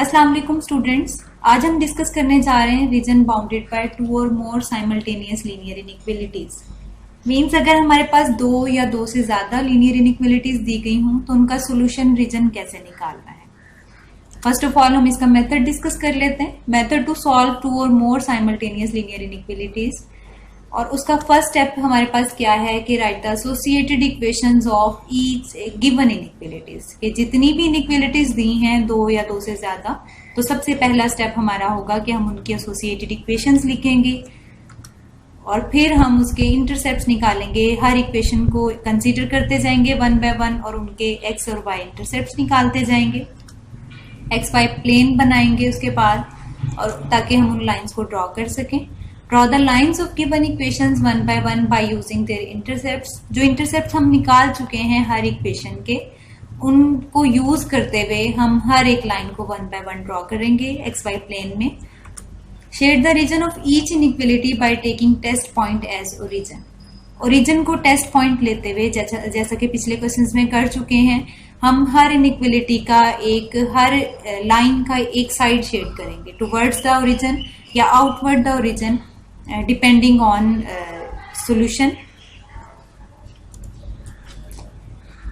अस्सलाम वालेकुम स्टूडेंट्स। आज हम डिस्कस करने जा रहे हैं रीजन बाउंडेड बाय टू और मोर साइमल्टेनियस लीनियर इनइक्वालिटीज। मींस अगर हमारे पास दो या दो से ज्यादा लीनियर इनइक्वालिटीज दी गई हों तो उनका सोल्यूशन रीजन कैसे निकालना है। फर्स्ट ऑफ ऑल हम इसका मेथड डिस्कस कर लेते हैं। मेथड टू सॉल्व टू और मोर साइमल्टेनियस लीनियर इनइक्वालिटीज, और उसका फर्स्ट स्टेप हमारे पास क्या है कि right the associated equations of each given inequalities. कि जितनी भी इनइक्वालिटीज दी हैं दो या दो से ज्यादा, तो सबसे पहला स्टेप हमारा होगा कि हम उनकी एसोसिएटेड इक्वेशंस लिखेंगे और फिर हम उसके इंटरसेप्ट्स निकालेंगे। हर इक्वेशन को कंसीडर करते जाएंगे वन बाय वन और उनके एक्स और वाई इंटरसेप्ट्स निकालते जाएंगे। एक्स वाई प्लेन बनाएंगे उसके बाद, और ताकि हम उन लाइंस को ड्रॉ कर सकें। Draw the lines of given equations one by one by using their intercepts। जो intercepts हम निकाल चुके हैं हर इक्वेशन के, उनको यूज करते हुए हम हर एक लाइन को वन बाय वन ड्रॉ करेंगे एक्स वाई प्लेन में। Shade the region of each inequality by taking test point as origin. Origin को टेस्ट पॉइंट लेते हुए, जैसा कि पिछले क्वेश्चंस में कर चुके हैं, हम हर इनइक्वालिटी का हर लाइन का एक साइड शेड करेंगे टुवर्ड्स द ओरिजिन या outward the origin, depending on solution।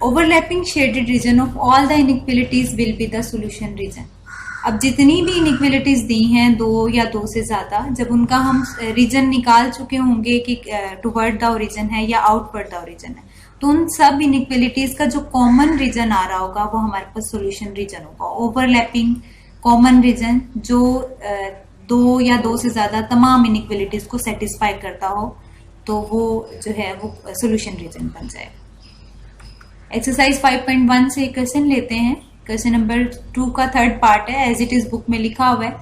Overlapping shaded region of all the inequalities will be the solution region। अब जितनी भी inequalities दी हैं दो या दो से ज्यादा, जब उनका हम रीजन निकाल चुके होंगे कि टुवर्ड द ओरिजिन है या आउटवर्ड द ओरिजिन है, तो उन सब इनइक्वालिटीज का जो कॉमन रीजन आ रहा होगा वो हमारे पास सोल्यूशन रीजन होगा। ओवरलैपिंग कॉमन रीजन जो दो या दो से ज्यादा तमाम इनइक्वालिटीज को सेटिस्फाई करता हो, तो वो जो है वो सोल्यूशन रीजन बन जाएगा। एक्सरसाइज 5.1 से क्वेश्चन लेते हैं। क्वेश्चन नंबर 2 का थर्ड पार्ट है, एज इट इज बुक में लिखा हुआ है।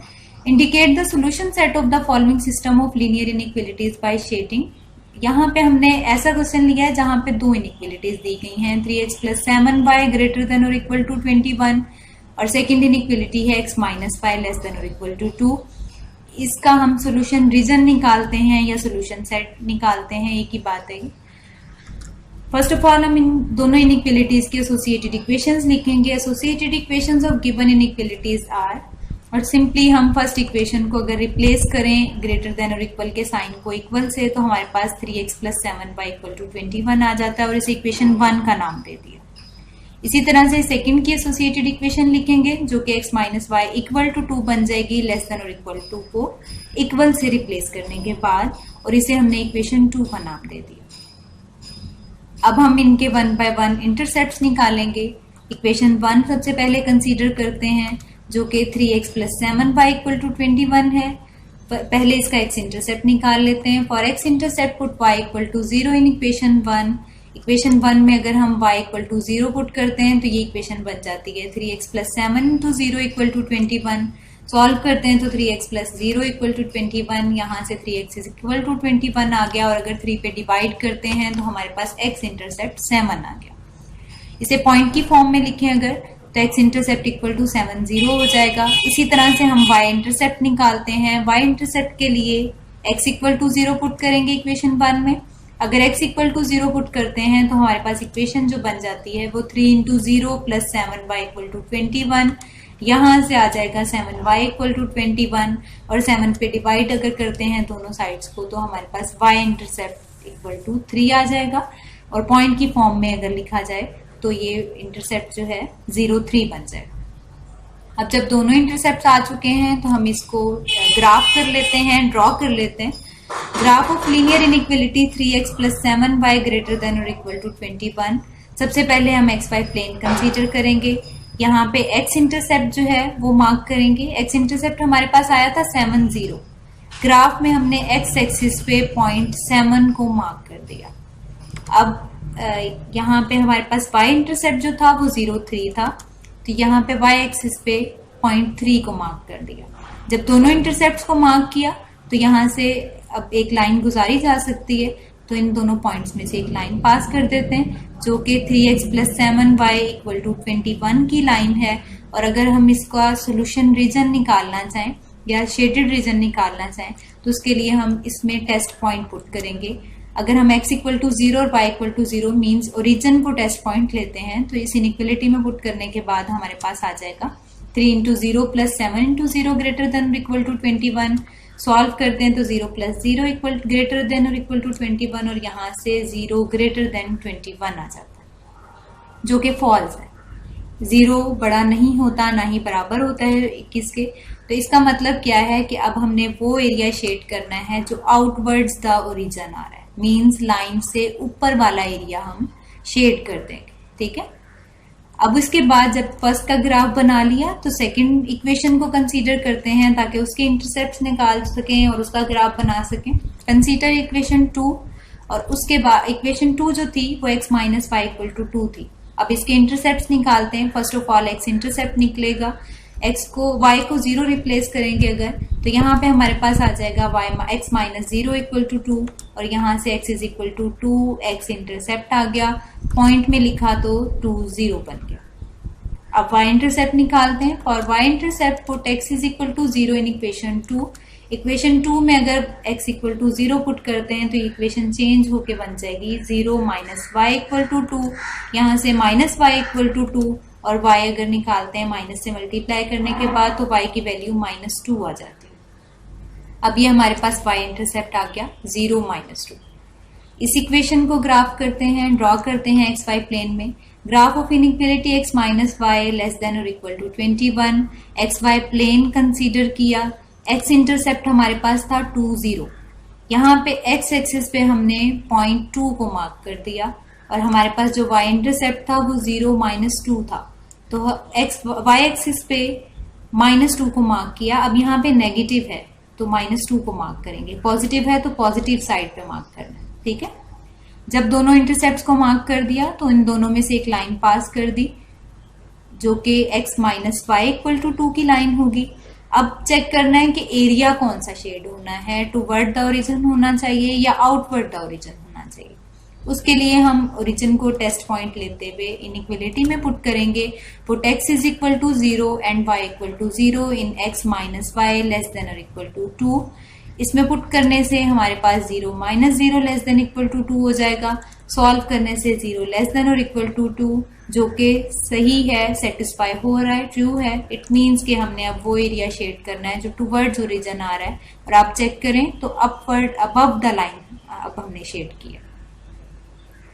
Indicate the solution set of the following system of linear inequalities by shading. यहाँ पे हमने ऐसा क्वेश्चन लिया है जहां पे दो इनइक्वालिटीज दी गई हैं, 3x + 7y ग्रेटर देन और इक्वल टू 21, और सेकेंड इनइक्वालिटी है x - y लेस देन और इक्वल टू 2। इसका हम सोल्यूशन रीजन निकालते हैं या सोल्यूशन सेट निकालते हैं, एक ही बात है। फर्स्ट ऑफ ऑल हम इन दोनों इनइक्वालिटीज की एसोसिएटेड इक्वेशंस लिखेंगे। Associated equations of given inequalities are, और सिंपली हम फर्स्ट इक्वेशन को अगर रिप्लेस करें ग्रेटर देन और इक्वल के साइन को इक्वल से, तो हमारे पास 3x + 7y = 21 आ जाता है और इस इक्वेशन 1 का नाम दे दिया। इसी तरह से सेकंड की एसोसिएटेड इक्वेशन लिखेंगे जो कि x - y = 2 बन जाएगी, लेस देन और इक्वल टू को इक्वल से रिप्लेस करने के बाद, और इसे हमने इक्वेशन 2 का नाम दे दिया। अब हम इनके वन बाय वन इंटरसेप्ट्स निकालेंगे। इक्वेशन 1 सबसे पहले कंसीडर करते हैं जो कि 3x + 7y = 21 है। पहले इसका x इंटरसेप्ट निकाल लेते हैं। For x intercept put y = 0 in equation 1। Equation 1 में अगर हम y = 0 पुट करते हैं तो ये इक्वेशन बन जाती है 3x + 7 × 0 = 21। सॉल्व करते हैं तो 3x + 0 = 21, यहाँ से 3x = 21 आ गया, और अगर 3 पे डिवाइड करते हैं तो हमारे पास x इंटरसेप्ट 7 आ गया। इसे पॉइंट की फॉर्म में लिखें अगर, तो x इंटरसेप्ट = 7 0 हो जाएगा। इसी तरह से हम y इंटरसेप्ट निकालते हैं। y इंटरसेप्ट के लिए x = 0 पुट करेंगे इक्वेशन 1 में। अगर x = 0 पुट करते हैं तो हमारे पास इक्वेशन जो बन जाती है वो 3 × 0 + 7y = 21। यहाँ से आ जाएगा 7y = 21, और 7 पे डिवाइड अगर करते हैं दोनों साइड्स को तो हमारे पास y इंटरसेप्ट = 3 आ जाएगा, और पॉइंट की फॉर्म में अगर लिखा जाए तो ये इंटरसेप्ट जो है 0 3 बन जाएगा। अब जब दोनों इंटरसेप्ट आ चुके हैं तो हम इसको ग्राफ कर लेते हैं, ड्रॉ कर लेते हैं। Graph of linear inequality 3x + 7y greater than और इक्वल टू 21। सबसे पहले हम एक्स वाई प्लेन कंसीडर करेंगे। यहाँ पे x इंटरसेप्ट जो है वो मार्क करेंगे। x इंटरसेप्ट हमारे पास आया था 7 0। ग्राफ में हमने x एक्सिस पे पॉइंट 7 को मार्क कर दिया। अब यहाँ पे हमारे पास y इंटरसेप्ट जो था वो 0 3 था, तो यहाँ पे y एक्सिस पे पॉइंट 3 को मार्क कर दिया। जब दोनों इंटरसेप्ट को मार्क किया तो यहाँ से अब एक लाइन गुजारी जा सकती है, तो इन दोनों पॉइंट्स में से एक लाइन पास कर देते हैं जो कि 3x + 7y = 21 की लाइन है। और अगर हम इसका सोल्यूशन रीजन निकालना चाहें या शेडेड रीजन निकालना चाहें तो उसके लिए हम इसमें टेस्ट पॉइंट पुट करेंगे। अगर हम x = 0 और y = 0 मीन्स ओरिजिन को टेस्ट पॉइंट लेते हैं, तो इस इनइक्वालिटी में पुट करने के बाद हमारे पास आ जाएगा 3 into 0 plus 7 into 0 greater than और इक्वल टू 21। सॉल्व करते हैं तो 0 प्लस 0 इक्वल ग्रेटर देन और इक्वल टू 21 और यहाँ से 0 ग्रेटर देन 21 आ जाता है, जो कि फॉल्स है। 0 बड़ा नहीं होता, ना ही बराबर होता है 21 के। तो इसका मतलब क्या है कि अब हमने वो एरिया शेड करना है जो आउटवर्ड्स द ओरिजिन आ रहा है, मींस लाइन से ऊपर वाला एरिया हम शेड कर देंगे, ठीक है। अब उसके बाद जब फर्स्ट का ग्राफ बना लिया तो सेकंड इक्वेशन को कंसीडर करते हैं ताकि उसके इंटरसेप्ट्स निकाल सकें और उसका ग्राफ बना सकें। कंसीडर इक्वेशन 2 और उसके बाद इक्वेशन 2 जो थी वो x minus y equal to 2 थी। अब इसके इंटरसेप्ट्स निकालते हैं। First of all x intercept निकलेगा, y को 0 रिप्लेस करेंगे अगर, तो यहाँ पे हमारे पास आ जाएगा x माइनस 0 इक्वल टू 2 और यहाँ से x is equal to 2, x intercept आ गया, पॉइंट में लिखा तो 2 0 बन गया। अब y इंटरसेप्ट निकालते हैं। For y intercept put x is equal to 0 in equation 2। Equation 2 में अगर x इक्वल टू 0 पुट करते हैं तो इक्वेशन चेंज होके बन जाएगी 0 माइनस वाई इक्वल टू 2, यहाँ से माइनस वाई इक्वल टू 2 और y अगर निकालते हैं माइनस से मल्टीप्लाई करने के बाद तो y की वैल्यू -2 आ जाती है। अब ये हमारे पास y इंटरसेप्ट आ गया 0 -2। इस इक्वेशन को ग्राफ करते हैं, ड्रॉ करते हैं एक्स वाई प्लेन में। Graph of inequality x minus y less than और equal to 21। X y plane consider किया, x इंटरसेप्ट हमारे पास था 2 0। यहाँ पे x एक्सिस पे हमने पॉइंट 2 को मार्क कर दिया और हमारे पास जो y इंटरसेप्ट था वो 0 -2 था, तो y एक्सिस पे -2 को मार्क किया। अब यहाँ पे नेगेटिव है तो -2 को मार्क करेंगे, पॉजिटिव है तो पॉजिटिव साइड पे मार्क करना है, ठीक है। जब दोनों इंटरसेप्ट्स को मार्क कर दिया तो इन दोनों में से एक लाइन पास कर दी जो कि x minus y equal to 2 की लाइन होगी। अब चेक करना है कि एरिया कौन सा शेड होना है, टुवर्ड द ओरिजिन होना चाहिए या आउटवर्ड द ओरिजिन होना चाहिए। उसके लिए हम ओरिजिन को टेस्ट पॉइंट लेते हुए इनइक्वालिटी में पुट करेंगे। Put x is equal to 0 and y equal to 0 in x minus y less than और इक्वल टू 2। इसमें पुट करने से हमारे पास 0 minus 0 less than equal to 2 हो जाएगा। सॉल्व करने से 0 लेस देन और इक्वल टू 2 जो कि सही है, सेटिस्फाई हो रहा है, ट्रू है। इट मीन्स कि हमने अब वो एरिया शेड करना है जो टुवर्ड्स ओरिजिन आ रहा है। और आप चेक करें तो अपवर्ड अबव द लाइन अब हमने शेड किया,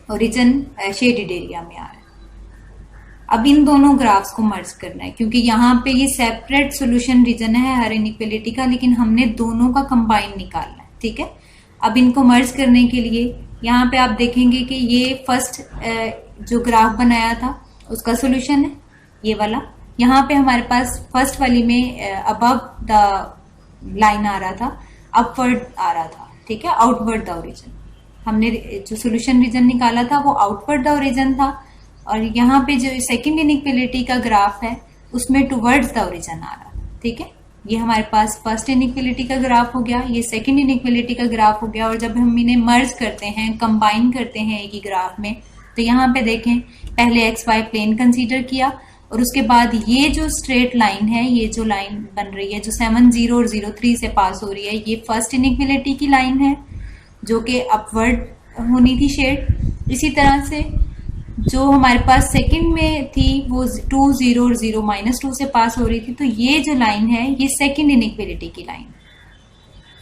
ओरिजिन शेडेड एरिया में आ रहा है। अब इन दोनों ग्राफ्स को मर्ज करना है क्योंकि यहाँ पे ये सेपरेट सॉल्यूशन रीजन है हर इनइक्वालिटी का, लेकिन हमने दोनों का कंबाइन निकालना है, ठीक है। अब इनको मर्ज करने के लिए यहाँ पे आप देखेंगे कि ये फर्स्ट जो ग्राफ बनाया था उसका सॉल्यूशन है ये वाला। यहाँ पे हमारे पास फर्स्ट वाली में अबव द लाइन आ रहा था, अपवर्ड आ रहा था, ठीक है, आउटवर्ड द ओरिजिन। हमने जो सॉल्यूशन रीजन निकाला था वो आउटवर्ड द ओरिजिन था और यहाँ पे जो सेकंड इनइक्वालिटी का ग्राफ है उसमें टुवर्ड्स द ओरिजिन आ रहा, ठीक है। ये हमारे पास फर्स्ट इनइक्वालिटी का ग्राफ हो गया, ये सेकंड इनइक्वालिटी का ग्राफ हो गया। और जब हम इन्हें मर्ज करते हैं, कंबाइन करते हैं एक ही ग्राफ में, तो यहाँ पे देखें पहले एक्स वाई प्लेन कंसीडर किया और उसके बाद ये जो स्ट्रेट लाइन है, ये जो लाइन बन रही है जो 7 0 और 0 3 से पास हो रही है, ये फर्स्ट इनइक्वालिटी की लाइन है जो कि अपवर्ड होनी थी शेड। इसी तरह से जो हमारे पास सेकंड में थी वो 2 0 और 0 -2 से पास हो रही थी, तो ये जो लाइन है ये सेकंड इनइक्वालिटी की लाइन।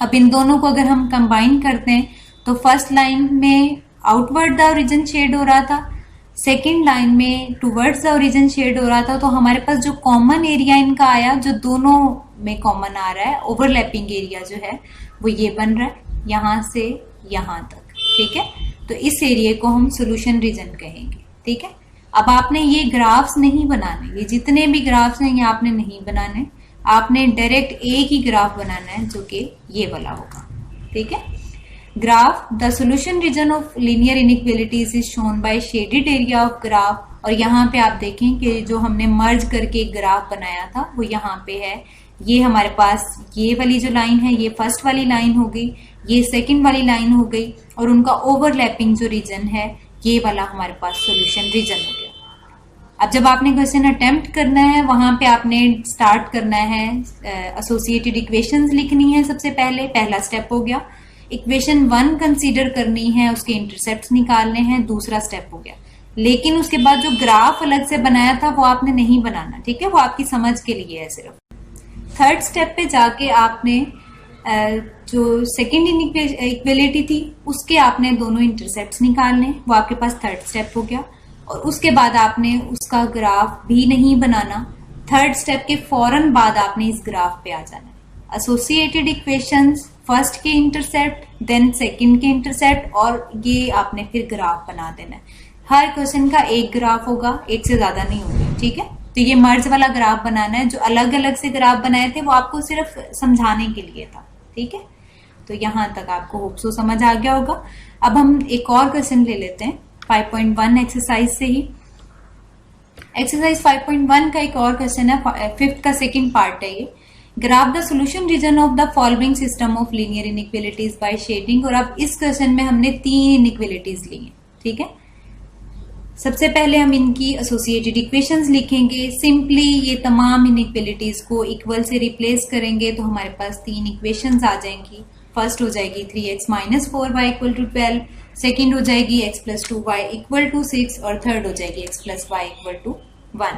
अब इन दोनों को अगर हम कंबाइन करते हैं तो फर्स्ट लाइन में आउटवर्ड द ओरिजिन शेड हो रहा था, सेकंड लाइन में टुवर्ड्स द ओरिजिन शेड हो रहा था। तो हमारे पास जो कॉमन एरिया इनका आया, जो दोनों में कॉमन आ रहा है, ओवरलैपिंग एरिया जो है वो ये बन रहा है यहाँ से यहाँ तक, ठीक है। तो इस एरिया को हम सॉल्यूशन रीजन कहेंगे, ठीक है। अब आपने ये ग्राफ्स नहीं बनाने, ये जितने भी ग्राफ्स हैं ये आपने नहीं बनाने, आपने डायरेक्ट एक ही ग्राफ बनाना है जो कि ये वाला होगा, ठीक है। Graph the solution region of linear inequalities is shown by shaded area of graph. और यहाँ पे आप देखें कि जो हमने मर्ज करके एक ग्राफ बनाया था वो यहाँ पे है। ये हमारे पास ये वाली जो लाइन है ये फर्स्ट वाली लाइन हो गई, ये सेकंड वाली लाइन हो गई और उनका ओवरलैपिंग जो रीजन है ये वाला हमारे पास सॉल्यूशन रीजन हो गया। अब जब आपने क्वेश्चन अटेम्प्ट करना है वहां पे आपने स्टार्ट करना है, एसोसिएटेड इक्वेशंस लिखनी है सबसे पहले, पहला स्टेप हो गया। इक्वेशन 1 कंसीडर करनी है, उसके इंटरसेप्ट्स निकालने हैं, दूसरा स्टेप हो गया। लेकिन उसके बाद जो ग्राफ अलग से बनाया था वो आपने नहीं बनाना, ठीक है, वो आपकी समझ के लिए है सिर्फ। थर्ड स्टेप पे जाके आपने जो सेकेंड इक्वेलिटी थी उसके आपने दोनों इंटरसेप्ट्स निकालने, वो आपके पास थर्ड स्टेप हो गया। और उसके बाद आपने उसका ग्राफ भी नहीं बनाना, थर्ड स्टेप के फौरन बाद आपने इस ग्राफ पे आ जाना है। एसोसिएटेड इक्वेशंस, फर्स्ट के इंटरसेप्ट, देन सेकंड के इंटरसेप्ट, और ये आपने फिर ग्राफ बना देना है। हर क्वेश्चन का एक ग्राफ होगा, एक से ज्यादा नहीं होगा, ठीक है। तो ये मर्ज वाला ग्राफ बनाना है, जो अलग अलग से ग्राफ बनाए थे वो आपको सिर्फ समझाने के लिए था, ठीक है। तो यहां तक आपको होप सो समझ आ गया होगा। अब हम एक और क्वेश्चन ले लेते हैं 5.1 एक्सरसाइज से ही। एक्सरसाइज 5.1 का एक और क्वेश्चन है, फिफ्थ का सेकंड पार्ट है ये। Graph the solution region of the following system of linear inequalities by shading. और अब इस क्वेश्चन में हमने 3 इनइक्वालिटीज ली हैं, ठीक है। सबसे पहले हम इनकी एसोसिएटेड इक्वेशंस लिखेंगे। सिंपली ये तमाम इनइक्वालिटीज को इक्वल से रिप्लेस करेंगे तो हमारे पास 3 इक्वेशंस आ जाएंगी। फर्स्ट हो जाएगी 3x - 4y = 12, सेकेंड हो जाएगी x + 2y = 6, और थर्ड हो जाएगी x + y = 1।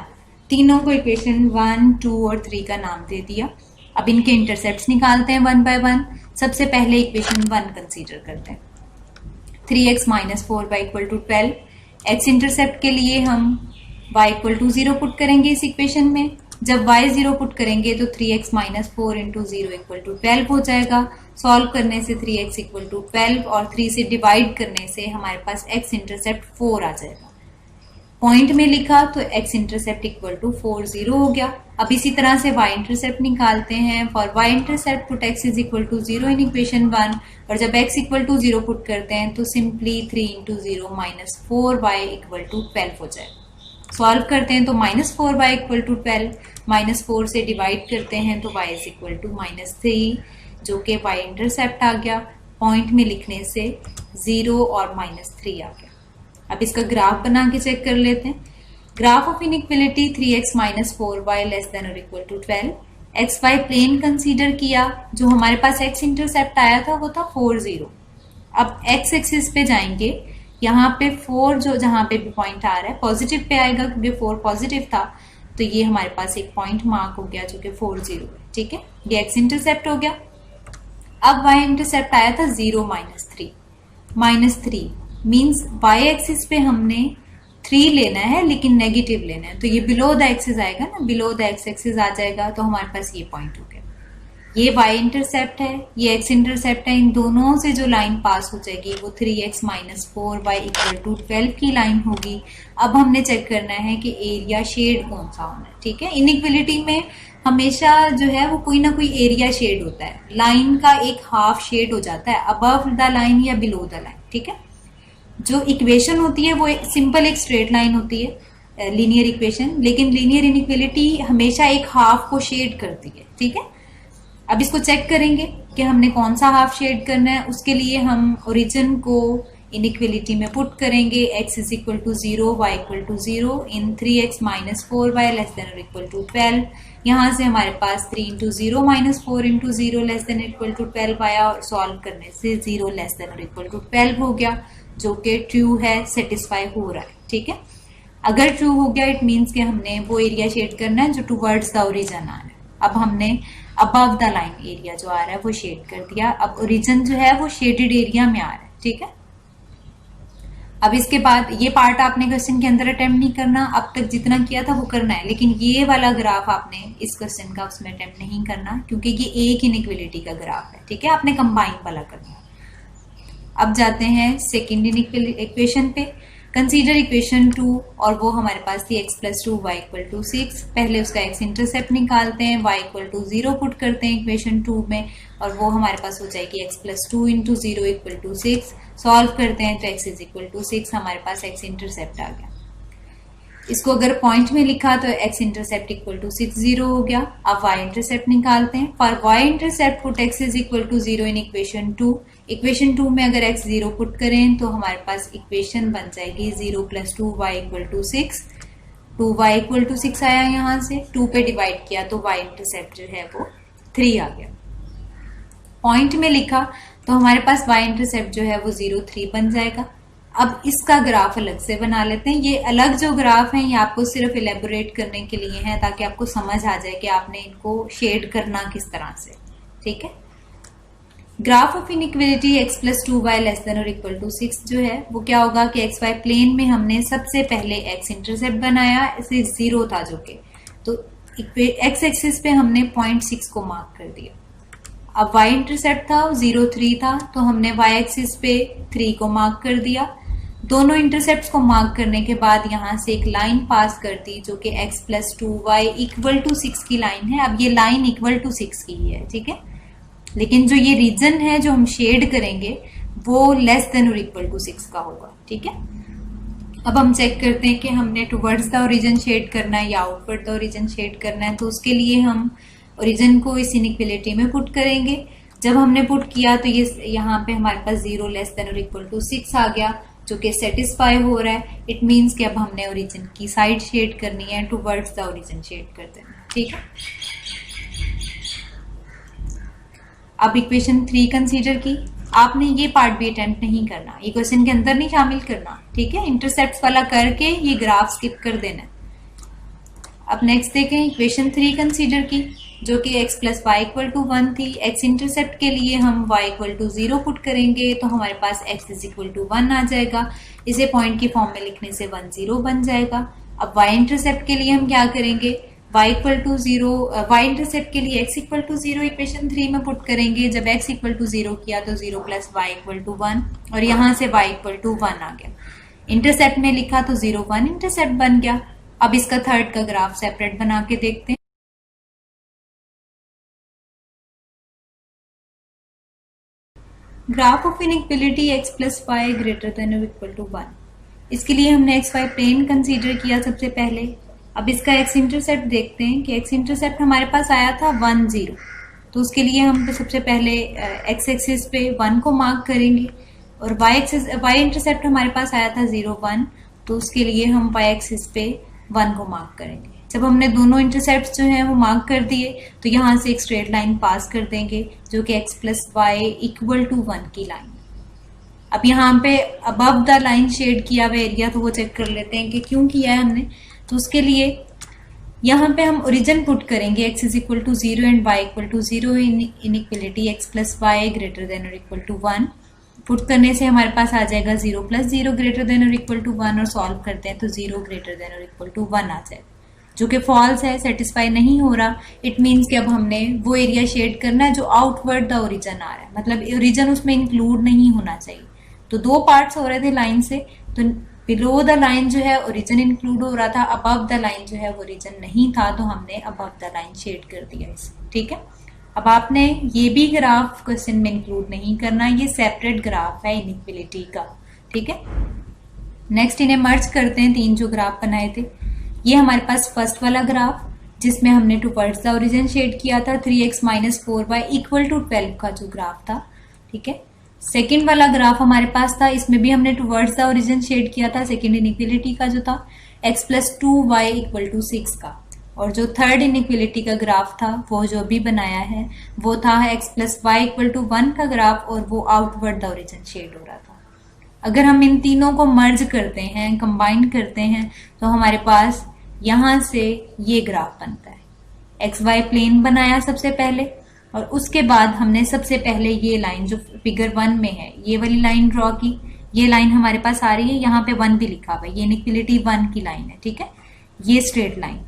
तीनों को इक्वेशन 1, 2 और 3 का नाम दे दिया। अब इनके इंटरसेप्ट्स निकालते हैं 1 बाय 1। सबसे पहले इक्वेशन 1 कंसीडर करते हैं। 3x - 4y = 12। x इंटरसेप्ट के लिए हम y = 0 पुट करेंगे इस इक्वेशन में। जब y 0 पुट करेंगे तो 3x - 4 × 0 = 12 हो जाएगा। सॉल्व करने से 3x = 12 और 3 से डिवाइड करने से हमारे पास x इंटरसेप्ट 4 आ जाएगा। पॉइंट में लिखा तो x इंटरसेप्ट = 4, 0 हो गया। अब इसी तरह से y इंटरसेप्ट निकालते हैं। For y intercept put x = 0 in equation 1, और जब x = 0 पुट करते हैं तो सिंपली 3 × 0 - 4y = 12 हो जाएगा। सॉल्व करते हैं तो -4y = 12, -4 से डिवाइड करते हैं तो y = -3, जो कि y इंटरसेप्ट आ गया। पॉइंट में लिखने से 0 और -3 आ गया। अब इसका ग्राफ बना के चेक कर लेते हैं। Graph of inequality 3x - 4y <= 12। xy plane consider किया, जो हमारे पास x इंटरसेप्ट आया था वो था 4, 0। अब x एक्सिस पे जाएंगे, यहाँ पे 4 जो जहां पे भी पॉइंट आ रहा है पॉजिटिव पे आएगा, क्योंकि 4 पॉजिटिव था। तो ये हमारे पास एक पॉइंट मार्क हो गया जो कि 4, 0 है, ठीक है। ये x इंटरसेप्ट हो गया। अब y इंटरसेप्ट आया था 0, -3। -3 मीन्स y एक्सिस पे हमने 3 लेना है, लेकिन नेगेटिव लेना है। तो ये बिलो द एक्सिस आएगा ना, बिलो द x एक्सिस आ जाएगा। तो हमारे पास ये पॉइंट हो गया। ये y इंटरसेप्ट है, ये x इंटरसेप्ट है। इन दोनों से जो लाइन पास हो जाएगी वो 3x - 4y = 12 की लाइन होगी। अब हमने चेक करना है कि एरिया शेड कौन सा होना है, ठीक है। इनइक्वालिटी में हमेशा जो है वो कोई ना कोई एरिया शेड होता है। लाइन का एक हाफ शेड हो जाता है अबव द लाइन या बिलो द लाइन, ठीक है। जो इक्वेशन होती है वो सिंपल एक स्ट्रेट लाइन होती है, लीनियर इक्वेशन, लेकिन लीनियर इनइक्वालिटी हमेशा एक हाफ को शेड करती है, ठीक है। अब इसको चेक करेंगे कि हमने कौन सा हाफ शेड करना है। उसके लिए हम ओरिजिन को इनइक्वालिटी में पुट करेंगे। x = 0, y = 0 इन 3x - 4y <= 12। यहाँ से हमारे पास 3 × 0 - 4 × 0 <= 12 आया, और सॉल्व करने से 0 <= 12 हो गया, जो कि ट्रू है, सेटिस्फाई हो रहा है, ठीक है। अगर ट्रू हो गया इट मीन्स कि हमने वो एरिया शेड करना है जो टुवर्ड्स द ओरिजिन आ रहा है। अब हमने अबव द लाइन एरिया जो आ रहा है वो शेड कर दिया। अब ओरिजिन जो है वो शेडेड एरिया में आ रहा है, ठीक है। अब इसके बाद ये पार्ट आपने क्वेश्चन के अंदर अटेम्प्ट नहीं करना, अब तक जितना किया था वो करना है, लेकिन ये वाला ग्राफ आपने इस क्वेश्चन का उसमें अटेम्प्ट नहीं करना, क्योंकि ये एक इनइक्वालिटी का ग्राफ है, ठीक है। आपने कंबाइन वाला करना है। अब जाते हैं सेकेंड इक्वेशन पे। कंसीडर इक्वेशन 2, और वो हमारे पास थी x + 2y = 6। पहले उसका x इंटरसेप्ट निकालते हैं, y = 0 पुट करते हैं इक्वेशन 2 में, और वो हमारे पास हो जाएगी x + 2 × 0 = 6। सॉल्व करते हैं तो x = 6, हमारे पास x इंटरसेप्ट आ गया। इसको अगर पॉइंट में लिखा तो x इंटरसेप्ट = 6, 0 हो गया। अब y इंटरसेप्ट निकालते हैं। For y intercept put x = 0 in equation 2। Equation 2 में अगर x 0 पुट करें तो हमारे पास इक्वेशन बन जाएगी 0 + 2y = 6। 2y = 6 आया, यहाँ से 2 पे डिवाइड किया तो y इंटरसेप्ट जो है वो 3 आ गया। पॉइंट में लिखा तो हमारे पास y इंटरसेप्ट जो है वो 0, 3 बन जाएगा। अब इसका ग्राफ अलग से बना लेते हैं। ये अलग जो ग्राफ हैं ये आपको सिर्फ इलेबोरेट करने के लिए हैं, ताकि आपको समझ आ जाए कि आपने इनको शेड करना किस तरह से। ठीक है, graph of inequality x plus 2y less than और इक्वल टू 6 जो है वो क्या होगा कि xy प्लेन में हमने सबसे पहले x इंटरसेप्ट बनाया, इसे 0 था जो कि, तो x एक्सिस पे हमने 0.6 को मार्क कर दिया। अब y इंटरसेप्ट था 0.3 था, तो हमने y एक्सिस पे 3 को मार्क कर दिया। दोनों इंटरसेप्ट को मार्क करने के बाद यहां से एक लाइन पास कर दी जो कि x plus 2y equal to 6 की लाइन है। अब ये लाइन इक्वल टू 6 की ही है, ठीक है, लेकिन जो ये रीजन है जो हम शेड करेंगे वो लेस देन और इक्वल टू 6 का होगा। ठीक है, अब हम चेक करते हैं कि हमने टुवर्ड्स द ओरिजिन शेड करना है या आउटवर्ड द ओरिजिन शेड करना है। तो उसके लिए हम ओरिजिन को इस इनइक्वालिटी में पुट करेंगे। जब हमने पुट किया तो ये यहाँ पे हमारे पास 0 लेस देन और इक्वल टू 6 आ गया, जो कि सेटिस्फाई हो रहा है। इट मीन्स कि अब हमने ओरिजिन की साइड शेड करनी है, टुवर्ड्स द ओरिजिन शेड कर देना। ठीक है, अब इक्वेशन 3 कंसीडर की। आपने ये पार्ट भी अटेम्प्ट नहीं करना, ये क्वेश्चन के अंदर नहीं शामिल करना। ठीक है, इंटरसेप्ट वाला करके ये ग्राफ स्किप कर देना। अब नेक्स्ट देखें इक्वेशन 3 कंसीडर की, जो कि x plus y equal to 1 थी। x इंटरसेप्ट के लिए हम y इक्वल टू 0 पुट करेंगे तो हमारे पास x इज इक्वल टू 1 आ जाएगा। इसे पॉइंट की फॉर्म में लिखने से 1 0 बन जाएगा। अब y इंटरसेप्ट के लिए हम क्या करेंगे, y equal to 0, y intercept के लिए x इक्वल टू 0 इक्वेशन 3 में पुट करेंगे। जब x इक्वल टू 0 किया तो 0 प्लस y इक्वल टू 1, और यहाँ से y इक्वल टू 1 आ गया। इंटरसेप्ट में लिखा तो 0 1 इंटरसेप्ट बन गया। अब इसका थर्ड का ग्राफ सेपरेट बना के देखते हैं। Graph of inequality x plus y greater than और इक्वल टू 1। इसके लिए हमने xy प्लेन कंसीडर किया सबसे पहले। अब इसका x इंटरसेप्ट देखते हैं कि x इंटरसेप्ट हमारे पास आया था 1 0, तो उसके लिए हम सबसे पहले x एक्सिस पे 1 को मार्क करेंगे, और y इंटरसेप्ट हमारे पास आया था 0 1, तो उसके लिए हम y एक्सिस पे 1 को मार्क करेंगे। जब हमने दोनों इंटरसेप्ट जो हैं वो मार्क कर दिए तो यहाँ से एक स्ट्रेट लाइन पास कर देंगे जो कि x plus y equal to 1 की लाइन। अब यहाँ पे अबव द लाइन शेड किया हुआ एरिया, तो वो चेक कर लेते हैं कि क्यों किया है हमने। तो उसके लिए यहाँ पे हम ओरिजिन पुट करेंगे x is equal to 0 and y equal to 0 inequality x plus y greater than और इक्वल टू 1। पुट करने से हमारे पास आ जाएगा 0 प्लस 0 ग्रेटर देन और इक्वल टू 1, और सॉल्व करते हैं तो 0 ग्रेटर देन और इक्वल टू 1 आ जाएगा, जो कि फॉल्स है, सेटिस्फाई नहीं हो रहा। इट मीन्स कि अब हमने वो एरिया शेड करना है जो आउटवर्ड द ओरिजिन आ रहा है, मतलब ओरिजिन उसमें इंक्लूड नहीं होना चाहिए। तो दो पार्ट्स हो रहे थे लाइन से, तो बिलो द लाइन जो है ओरिजिन इंक्लूड हो रहा था, अबव द लाइन जो है वो ओरिजिन नहीं था, तो हमने अबव द लाइन शेड कर दिया इसे। ठीक है, अब आपने ये भी ग्राफ क्वेश्चन में इंक्लूड नहीं करना, ये सेपरेट ग्राफ है इनइक्वालिटी का। ठीक है, नेक्स्ट इन्हें मर्ज करते हैं, तीन जो ग्राफ बनाए थे। ये हमारे पास फर्स्ट वाला ग्राफ जिसमें हमने टुवर्ड्स द ओरिजिन शेड किया था 3x minus 4y equal to 12 का जो ग्राफ था। ठीक है, सेकेंड वाला ग्राफ हमारे पास था, इसमें भी हमने टुवर्ड्स द ओरिजिन शेड किया था सेकेंड इनइक्वालिटी का जो था x plus 2y equal to 6 का। और जो थर्ड इनइक्वालिटी का ग्राफ था वो जो अभी बनाया है वो था x plus y equal to 1 का ग्राफ, और वो आउटवर्ड द ओरिजिन शेड हो रहा था। अगर हम इन तीनों को मर्ज करते हैं, कंबाइन करते हैं, तो हमारे पास यहां से ये ग्राफ बनता है। एक्स वाई प्लेन बनाया सबसे पहले, और उसके बाद हमने सबसे पहले ये लाइन जो फिगर 1 में है ये वाली लाइन ड्रॉ की। ये लाइन हमारे पास आ रही है, यहाँ पे 1 भी लिखा हुआ है, ये इनइक्वालिटी 1 की लाइन है। ठीक है, ये स्ट्रेट लाइन,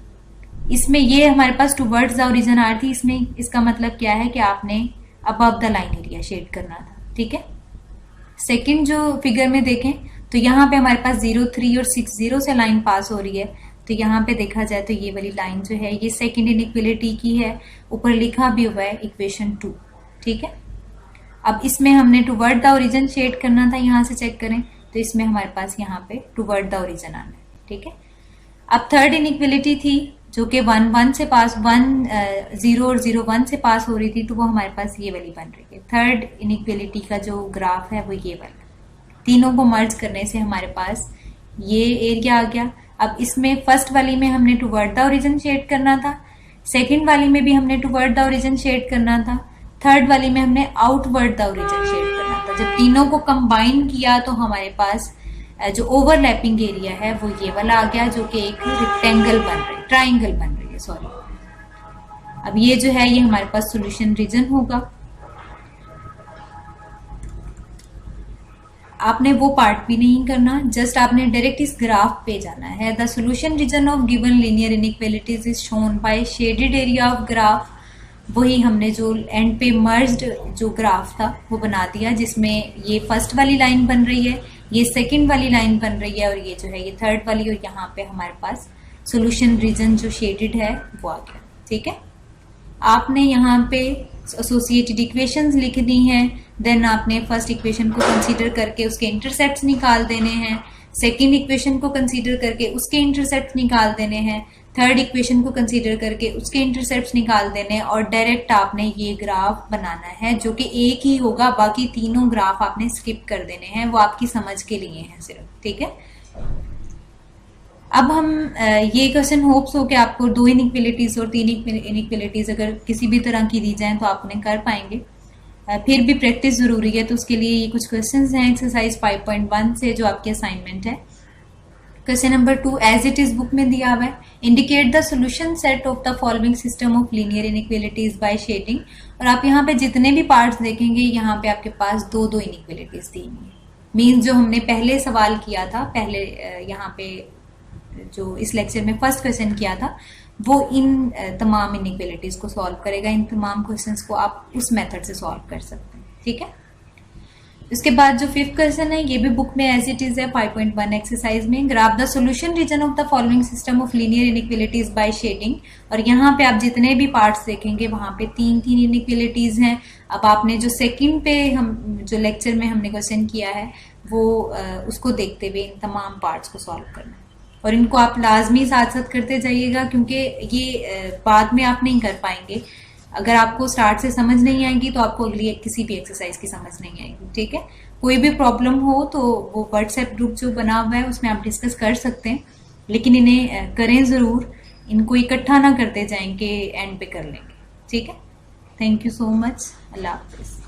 इसमें ये हमारे पास टुवर्ड्स द ओरिजिन आ रही थी। इसमें इसका मतलब क्या है कि आपने above the line area shade करना था। ठीक है, सेकंड जो फिगर में देखें तो यहाँ पे हमारे पास 0 3 और 6 0 से लाइन पास हो रही है, तो यहाँ पे देखा जाए तो ये वाली लाइन जो है ये सेकंड इनइक्वालिटी की है, ऊपर लिखा भी हुआ है इक्वेशन 2। ठीक है, अब इसमें हमने टुवर्ड द ओरिजिन शेड करना था, यहाँ से चेक करें तो इसमें हमारे पास यहाँ पे टुवर्ड द ओरिजिन आना है। ठीक है, अब थर्ड इनइक्वालिटी थी जो कि 1 1 से पास 1 0 और 0 1 से पास हो रही थी, तो वो हमारे पास ये वाली बन रही है। थर्ड इनइक्वालिटी का जो ग्राफ है वो ये वाला, तीनों को मर्ज करने से हमारे पास ये एरिया आ गया। अब इसमें फर्स्ट वाली में हमने टुवर्ड द ओरिजिन शेड करना था, सेकंड वाली में भी हमने टुवर्ड द ओरिजिन शेड करना था, थर्ड वाली में हमने आउटवर्ड द ओरिजिन शेड करना था। जब तीनों को कंबाइन किया तो हमारे पास जो ओवरलैपिंग एरिया है वो ये वाला आ गया, जो कि एक रेक्टेंगल बन रही है, ट्राइंगल बन रही है, सॉरी। अब ये जो है ये हमारे पास सॉल्यूशन रीजन होगा। आपने वो पार्ट भी नहीं करना, जस्ट आपने डायरेक्ट इस ग्राफ पे जाना है। The solution region of given linear inequalities is shown by shaded area of graph. वही हमने जो एंड पे मर्ज्ड जो ग्राफ था वो बना दिया, जिसमें ये फर्स्ट वाली लाइन बन रही है, ये सेकंड वाली लाइन बन रही है, और ये जो है ये थर्ड वाली, और यहाँ पे हमारे पास सॉल्यूशन रीजन जो शेडेड है वो आ गया। ठीक है, आपने यहाँ पे एसोसिएटेड इक्वेशंस लिख दी हैं। देन आपने फर्स्ट इक्वेशन को कंसीडर करके उसके इंटरसेप्ट्स निकाल देने हैं, सेकंड इक्वेशन को कंसीडर करके उसके इंटरसेप्ट्स निकाल देने हैं, थर्ड इक्वेशन को कंसीडर करके उसके इंटरसेप्ट्स निकाल देने हैं, और डायरेक्ट आपने ये ग्राफ बनाना है जो कि एक ही होगा, बाकी तीनों ग्राफ आपने स्किप कर देने हैं, वो आपकी समझ के लिए हैं सिर्फ। ठीक है, अब हम ये क्वेश्चन होप्स हो कि आपको 2 इनइक्वालिटीज और 3 इनइक्वालिटीज अगर किसी भी तरह की दी जाए तो आप उन्हें कर पाएंगे। फिर भी प्रैक्टिस जरूरी है, तो उसके लिए ये कुछ क्वेश्चंस हैं एक्सरसाइज 5.1 से जो आपकी असाइनमेंट है। Question number 2 as it is book में दिया हुआ है, indicate the solution set of the following system of linear inequalities by shading. और आप यहाँ पे जितने भी पार्ट्स देखेंगे यहाँ पे आपके पास 2-2 इनइक्वालिटीज दी हुई है। मीन्स जो हमने पहले सवाल किया था, पहले यहाँ पे जो इस लेक्चर में फर्स्ट क्वेश्चन किया था, वो इन तमाम इनइक्वालिटीज को सॉल्व करेगा। इन तमाम क्वेश्चंस को आप उस मेथड से सॉल्व कर सकते हैं। ठीक है, इसके बाद जो 5th क्वेश्चन है ये भी बुक में एज इट इज है 5.1 एक्सरसाइज में, graph the solution region of the following system of linear inequalities by shading. और यहाँ पे आप जितने भी पार्ट्स देखेंगे वहां पे 3-3 इनइक्वालिटीज हैं। अब आपने जो सेकंड पे हम जो लेक्चर में हमने क्वेश्चन किया है वो उसको देखते हुए इन तमाम पार्ट्स को सॉल्व करना है, और इनको आप लाजमी साथ साथ करते जाइएगा, क्योंकि ये बाद में आप नहीं कर पाएंगे। अगर आपको स्टार्ट से समझ नहीं आएगी तो आपको अगली किसी भी एक्सरसाइज की समझ नहीं आएगी। ठीक है, कोई भी प्रॉब्लम हो तो वो व्हाट्सएप ग्रुप जो बना हुआ है उसमें आप डिस्कस कर सकते हैं, लेकिन इन्हें करें ज़रूर, इनको इकट्ठा ना करते जाएं कि एंड पे कर लेंगे। ठीक है, थैंक यू सो मच, अल्लाह हाफिज़।